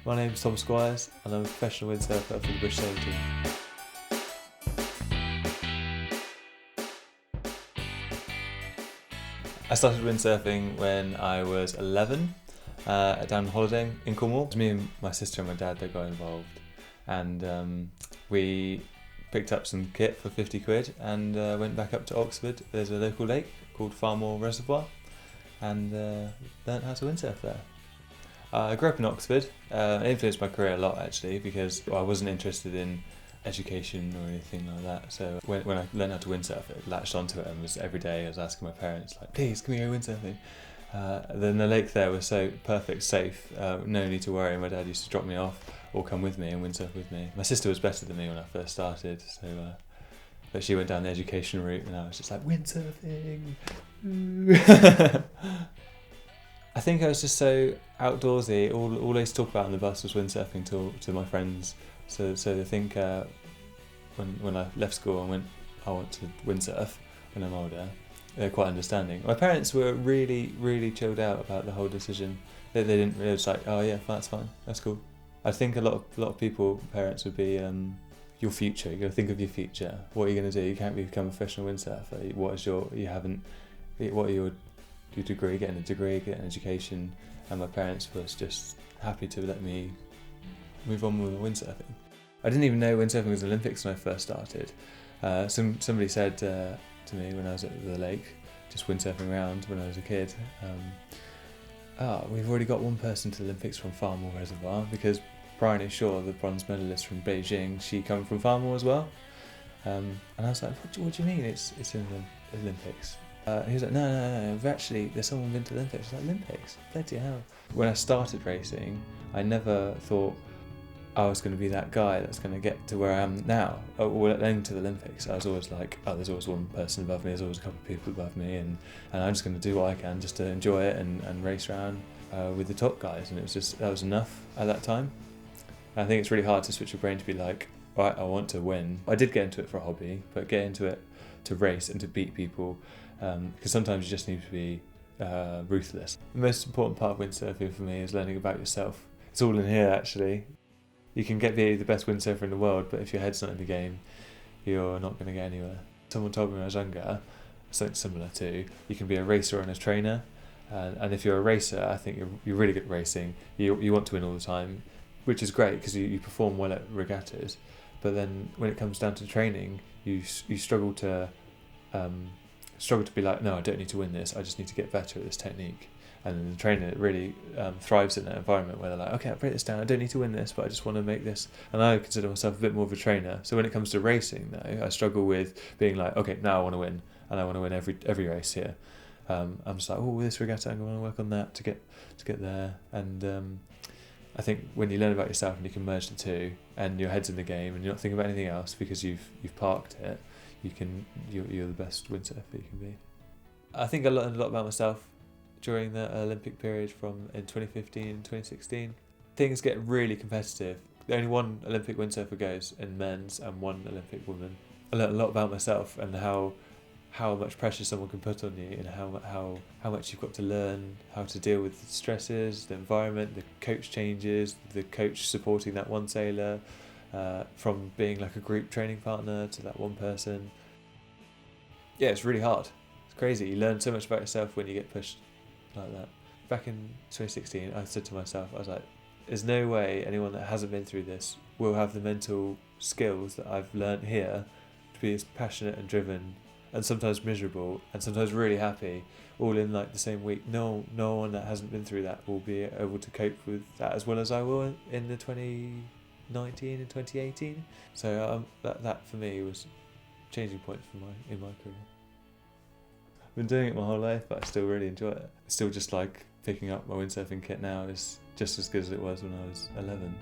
My name's Tom Squires and I'm a professional windsurfer for the British Sailing Team. I started windsurfing when I was 11, down holidaying in Cornwall. It was me and my sister and my dad that got involved, and we picked up some kit for 50 quid and went back up to Oxford. There's a local lake called Farmore Reservoir, and learnt how to windsurf there. I grew up in Oxford. It influenced my career a lot actually, because I wasn't interested in education or anything like that. So when I learned how to windsurf, I latched onto it and was every day I was asking my parents, like, please, can we go windsurfing? Then the lake there was so perfect, safe, no need to worry. My dad used to drop me off or come with me and windsurf with me. My sister was better than me when I first started, so but she went down the education route and I was just like, windsurfing. I think I was just so outdoorsy. All I used to talk about on the bus was windsurfing to my friends. So I think when I left school and I want to windsurf when I'm older, they're quite understanding. My parents were really chilled out about the whole decision. They didn't really, just like, oh yeah, that's fine, that's cool. I think a lot of people, parents, would be your future. You got to think of your future. What are you going to do? You can't become a professional windsurfer. What are your degree? Getting a degree, get an education. And my parents was just happy to let me move on with windsurfing. I didn't even know windsurfing was Olympics when I first started. Somebody said to me when I was at the lake, just windsurfing around when I was a kid, we've already got one person to the Olympics from Farmore Reservoir, because Bryony Shaw, the bronze medalist from Beijing, she come from Farmore as well. And I was like, what do you mean it's in the Olympics? He was like, no, there's someone been to the Olympics. I was like, Olympics? Bloody hell. When I started racing, I never thought I was going to be that guy that's going to get to where I am now, or then to the Olympics. I was always like, there's always one person above me, there's always a couple of people above me, and I'm just going to do what I can just to enjoy it and race around with the top guys. And that was enough at that time. And I think it's really hard to switch your brain to be like, right, I want to win. I did get into it for a hobby, but get into it to race and to beat people, because sometimes you just need to be ruthless. The most important part of windsurfing for me is learning about yourself. It's all in here actually. You can be the best windsurfer in the world, but if your head's not in the game, you're not going to get anywhere. Someone told me when I was younger, something similar to, you can be a racer and a trainer, and if you're a racer, I think you're really good at racing. You want to win all the time, which is great because you perform well at regattas, but then when it comes down to training, you struggle to be like, no, I don't need to win this, I just need to get better at this technique. And then the trainer really thrives in that environment where they're like, okay, I'll break this down, I don't need to win this, but I just want to make this. And I consider myself a bit more of a trainer. So when it comes to racing though, I struggle with being like, okay, now I want to win, and I want to win every race here. I'm just like, this regatta, I'm going to work on that to get there. And I think when you learn about yourself and you can merge the two, and your head's in the game and you're not thinking about anything else because you've parked it, you're the best windsurfer you can be. I think I learned a lot about myself during the Olympic period in 2015 and 2016. Things get really competitive. Only one Olympic windsurfer goes in men's and one Olympic woman. I learned a lot about myself and how much pressure someone can put on you, and how much you've got to learn how to deal with the stresses, the environment, the coach changes, the coach supporting that one sailor, from being like a group training partner to that one person. Yeah, it's really hard. It's crazy. You learn so much about yourself when you get pushed like that. Back in 2016, I said to myself, I was like, there's no way anyone that hasn't been through this will have the mental skills that I've learnt here to be as passionate and driven, and sometimes miserable, and sometimes really happy, all in like the same week. No one that hasn't been through that will be able to cope with that as well as I will in the 2019 and 2018. So that for me was changing points in my career. I've been doing it my whole life, but I still really enjoy it. It's still just like picking up my windsurfing kit now is just as good as it was when I was 11.